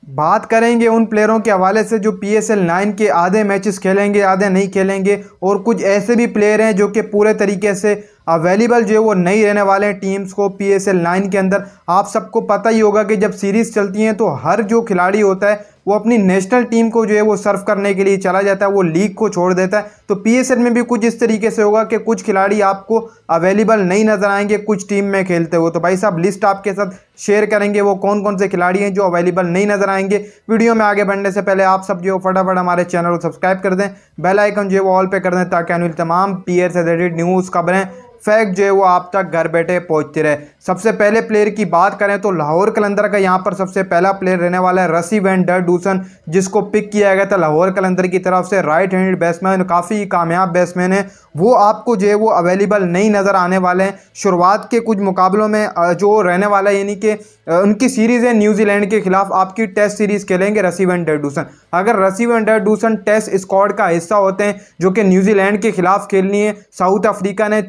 बात करेंगे उन प्लेयरों के हवाले से जो PSL 9 के आधे मैचेस खेलेंगे, आधे नहीं खेलेंगे, और कुछ ऐसे भी प्लेयर हैं जो कि पूरे तरीके से अवेलेबल जो है वो नहीं रहने वाले हैं टीम्स को PSL 9 के अंदर। आप सबको पता ही होगा कि जब सीरीज़ चलती हैं तो हर जो खिलाड़ी होता है वो अपनी नेशनल टीम को जो है वो सर्व करने के लिए चला जाता है, वो लीग को छोड़ देता है। तो PSL में भी कुछ इस तरीके से होगा कि कुछ खिलाड़ी आपको अवेलेबल नहीं नजर आएंगे कुछ टीम में खेलते हुए। तो भाई साहब लिस्ट आपके साथ शेयर करेंगे वो कौन कौन से खिलाड़ी हैं जो अवेलेबल नहीं नजर आएंगे। वीडियो में आगे बढ़ने से पहले आप सब जो फटाफट हमारे चैनल को सब्सक्राइब कर दें, बेल आइकन जो है वो ऑल पे कर दें, ताकि आने वाली तमाम PSL से रिलेटेड न्यूज़, खबरें, फैक्ट जो है वो आप तक घर बैठे पहुंचते रहे। सबसे पहले प्लेयर की बात करें तो लाहौर कलंदर का यहाँ पर सबसे पहला प्लेयर रहने वाला है रसी वैन डर डूसन, जिसको पिक किया गया था लाहौर कलंदर की तरफ से। राइट हैंडेड बैट्समैन, काफ़ी कामयाब बैट्समैन है। वो आपको जो है वो अवेलेबल नहीं नज़र आने वाले हैं शुरुआत के कुछ मुकाबलों में जो रहने वाला है, यानी कि उनकी सीरीज़ है न्यूजीलैंड के खिलाफ। आपकी टेस्ट सीरीज़ खेलेंगे रसी वैन डर डूसन। अगर रसी van der Dussen test squad का हिस्सा होते हैं जो कि न्यूजीलैंड के खिलाफ खेलनी है, साउथ अफ्रीका ने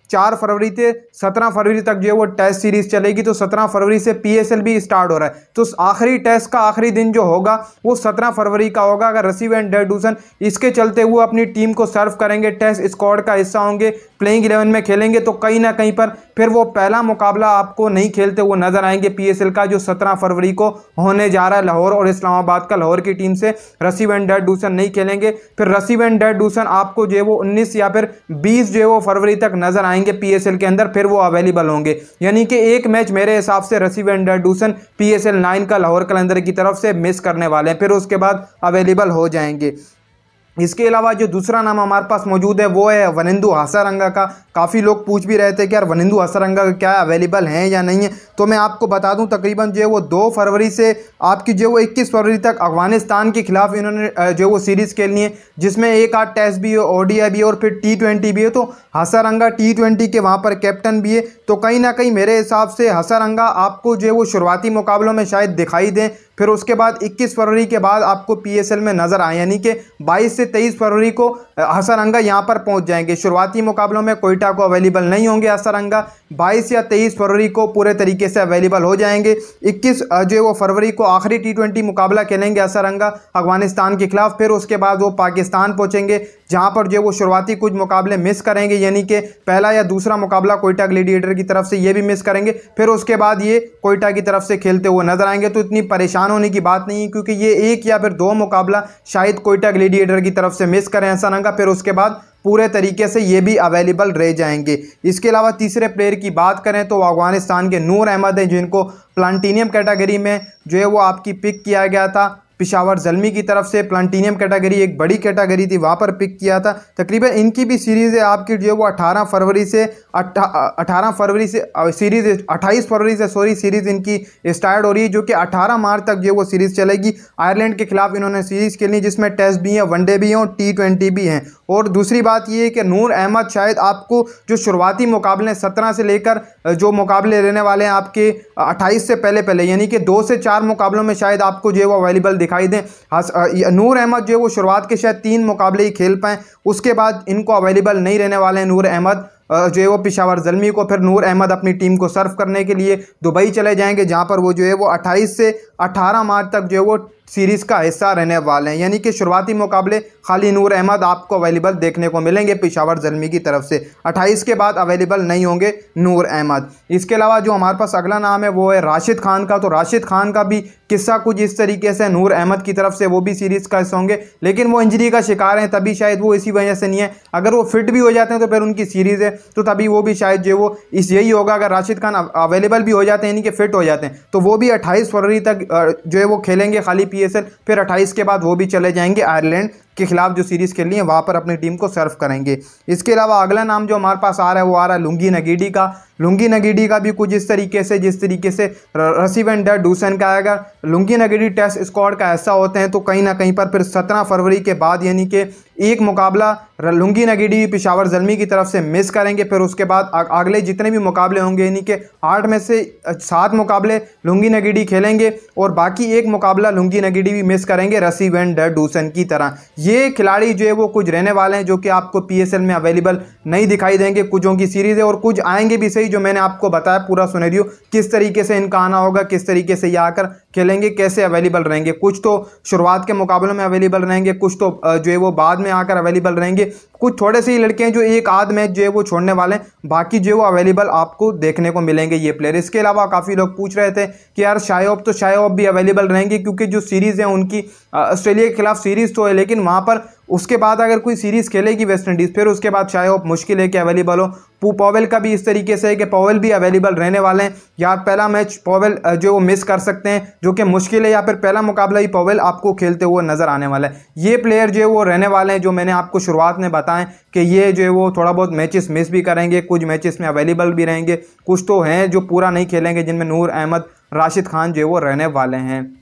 4 फरवरी से 17 फरवरी तक जो है वो टेस्ट सीरीज चलेगी। तो 17 फरवरी से PSL भी स्टार्ट हो रहा है, तो आखिरी टेस्ट का आखिरी दिन जो होगा वो 17 फरवरी का होगा। अगर रसी वैन डर डूसन इसके चलते हुए अपनी टीम को सर्व करेंगे, टेस्ट स्क्वाड का हिस्सा होंगे, प्लेइंग 11 में खेलेंगे, तो कहीं ना कहीं पर फिर वो पहला मुकाबला आपको नहीं खेलते हुए नजर आएंगे PSL का, जो 17 फरवरी को होने जा रहा है लाहौर और इस्लामाबाद का। लाहौर की टीम से रसी वैन डर डूसन नहीं खेलेंगे। फिर रसी वैन डर डूसन आपको जो है वो 19 या फिर 20 जो है वो फरवरी तक नजर आएंगे PSL के अंदर, फिर वो अवेलेबल होंगे। यानी कि एक मैच मेरे हिसाब से रसी वैन डर डूसन PSL 9 का लाहौर कलंदर की तरफ से मिस करने वाले हैं, फिर उसके बाद अवेलेबल हो जाएंगे। इसके अलावा जो दूसरा नाम हमारे पास मौजूद है वो है वनिंदु हसरंगा का। काफ़ी लोग पूछ भी रहे थे कि यार वनिंदु हसरंगा क्या अवेलेबल हैं या नहीं है, तो मैं आपको बता दूं तकरीबन जो है वो 2 फरवरी से आपकी जो वो 21 फरवरी तक अफगानिस्तान के खिलाफ इन्होंने जो वो सीरीज़ खेलनी है, जिसमें एक आध टेस्ट भी है, ODI भी है और फिर T20 भी है। तो हसरंगा T20 के वहाँ पर कैप्टन भी है, तो कहीं ना कहीं मेरे हिसाब से हसरंगा आपको जो है वो शुरुआती मुकाबलों में शायद दिखाई दें, फिर उसके बाद 21 फरवरी के बाद आपको PSL में नजर आए, यानी कि 22 से 23 फरवरी को हसरंगा यहाँ पर पहुँच जाएंगे। शुरुआती मुकाबलों में कोयटा को अवेलेबल नहीं होंगे हसरंगा, 22 या 23 फरवरी को पूरे तरीके से अवेलेबल हो जाएंगे। 21 जो है वो फरवरी को आखिरी T20 मुकाबला खेलेंगे हसरंगा अफगानिस्तान के खिलाफ, फिर उसके बाद वो पाकिस्तान पहुँचेंगे, जहाँ पर जो वो शुरुआती कुछ मुकाबले मिस करेंगे, यानी कि पहला या दूसरा मुकाबला कोयटा ग्लैडिएटर की तरफ से ये भी मिस करेंगे, फिर उसके बाद ये कोयटा की तरफ से खेलते हुए नजर आएंगे। तो इतनी परेशान होने की बात नहीं है, क्योंकि ये 1 या फिर 2 मुकाबला शायद कोयटा ग्लैडिएटर की तरफ से मिस करें हसरंगा, फिर उसके बाद पूरे तरीके से ये भी अवेलेबल रह जाएंगे। इसके अलावा तीसरे प्लेयर की बात करें तो अफगानिस्तान के नूर अहमद हैं, जिनको प्लाटिनियम कैटेगरी में जो है वो आपकी पिक किया गया था पिशावर ज़ल्मी की तरफ से। प्लाटिनियम कैटेगरी एक बड़ी कैटेगरी थी, वहाँ पर पिक किया था। तकरीबन इनकी भी सीरीज़ है आपकी जो है वो 18 फरवरी से सीरीज़ 28 फरवरी से सीरीज़ इनकी स्टार्ट हो रही है, जो कि 18 मार्च तक जो है वो सीरीज़ चलेगी। आयरलैंड के खिलाफ इन्होंने सीरीज़ खेलनी, जिसमें टेस्ट भी हैं, वनडे भी हैं और T20 भी हैं। और दूसरी बात ये है कि नूर अहमद शायद आपको जो शुरुआती मुकाबले 17 से लेकर जो मुकाबले रहने वाले हैं आपके 28 से पहले यानी कि 2 से 4 मुकाबलों में शायद आपको जो है वो अवेलेबल दिखाई दें। नूर अहमद जो है वो शुरुआत के शायद 3 मुकाबले ही खेल पाएँ, उसके बाद इनको अवेलेबल नहीं रहने वाले हैं नूर अहमद जो है वो पिशावर ज़ल्मी को। फिर नूर अहमद अपनी टीम को सर्व करने के लिए दुबई चले जाएंगे, जहां पर वो जो है वो 28 से 18 मार्च तक जो है वो सीरीज़ का हिस्सा रहने वाले हैं। यानी कि शुरुआती मुकाबले खाली नूर अहमद आपको अवेलेबल देखने को मिलेंगे पिशावर ज़ल्मी की तरफ से, 28 के बाद अवेलेबल नहीं होंगे नूर अहमद। इसके अलावा जो हमारे पास अगला नाम है वो है राशिद खान का। तो राशिद खान का भी किस्सा कुछ इस तरीके से, नूर अहमद की तरफ से वो भी सीरीज़ का हिस्सा होंगे, लेकिन वो इंजरी का शिकार हैं, तभी शायद वो इसी वजह से नहीं है। अगर वो फिट भी हो जाते हैं तो फिर उनकी सीरीज़ है, तो तभी वो भी शायद जो वो यही होगा। अगर राशिद खान अवेलेबल भी हो जाते हैं, यानी कि फिट हो जाते हैं, तो वो भी 28 फरवरी तक जो है वो खेलेंगे खाली PSL, फिर 28 के बाद वो भी चले जाएंगे आयरलैंड के खिलाफ जो सीरीज़ खेलनी है वहाँ पर अपनी टीम को सर्व करेंगे। इसके अलावा अगला नाम जो हमारे पास आ रहा है वो आ रहा है लुंगी नगीडी का। लुंगी नगीडी का भी कुछ इस तरीके से, जिस तरीके से रसी वैन डर डूसन का आएगा, लुंगी नगीडी टेस्ट स्क्वाड का ऐसा होते हैं, तो कहीं ना कहीं पर फिर 17 फरवरी के बाद यानी कि एक मुकाबला लुंगी नगीडी पिशावर ज़ल्मी की तरफ से मिस करेंगे, फिर उसके बाद अगले जितने भी मुकाबले होंगे, यानी कि 8 में से 7 मुकाबले लुंगी नगीडी खेलेंगे और बाकी एक मुकाबला लुंगी नगीडी भी मिस करेंगे रसी वैन डर डूसन की तरह। ये खिलाड़ी जो है वो कुछ रहने वाले हैं जो कि आपको PSL में अवेलेबल नहीं दिखाई देंगे। कुछों की सीरीज़ है और कुछ आएंगे भी सही, जो मैंने आपको बताया पूरा सिनेरियो किस तरीके से इनका आना होगा, किस तरीके से ये आकर खेलेंगे, कैसे अवेलेबल रहेंगे। कुछ तो शुरुआत के मुकाबलों में अवेलेबल रहेंगे, कुछ तो जो है वो बाद में आकर अवेलेबल रहेंगे, कुछ थोड़े से ही लड़के हैं जो एक आध मैच जो है वो छोड़ने वाले हैं, बाकी जो है वो अवेलेबल आपको देखने को मिलेंगे ये प्लेयर। इसके अलावा काफ़ी लोग पूछ रहे थे कि यार शायोब, तो शायोब भी अवेलेबल रहेंगे क्योंकि जो सीरीज़ है उनकी ऑस्ट्रेलिया के खिलाफ सीरीज़ तो है, लेकिन वहाँ पर उसके बाद अगर कोई सीरीज़ खेलेगी वेस्ट इंडीज़, फिर उसके बाद शायोब मुश्किल है कि अवेलेबल हो। पॉवेल का भी इस तरीके से है कि पॉवेल भी अवेलेबल रहने वाले हैं, या पहला मैच पॉवेल जो वो मिस कर सकते हैं, जो कि मुश्किल है, या फिर पहला मुकाबला ही पॉवेल आपको खेलते हुए नजर आने वाला है। ये प्लेयर जो है वो रहने वाले हैं जो मैंने आपको शुरुआत में बताएं कि ये जो है वो थोड़ा बहुत मैचेस मिस भी करेंगे, कुछ मैचेस में अवेलेबल भी रहेंगे, कुछ तो हैं जो पूरा नहीं खेलेंगे, जिनमें नूर अहमद, राशिद खान जो है वो रहने वाले हैं।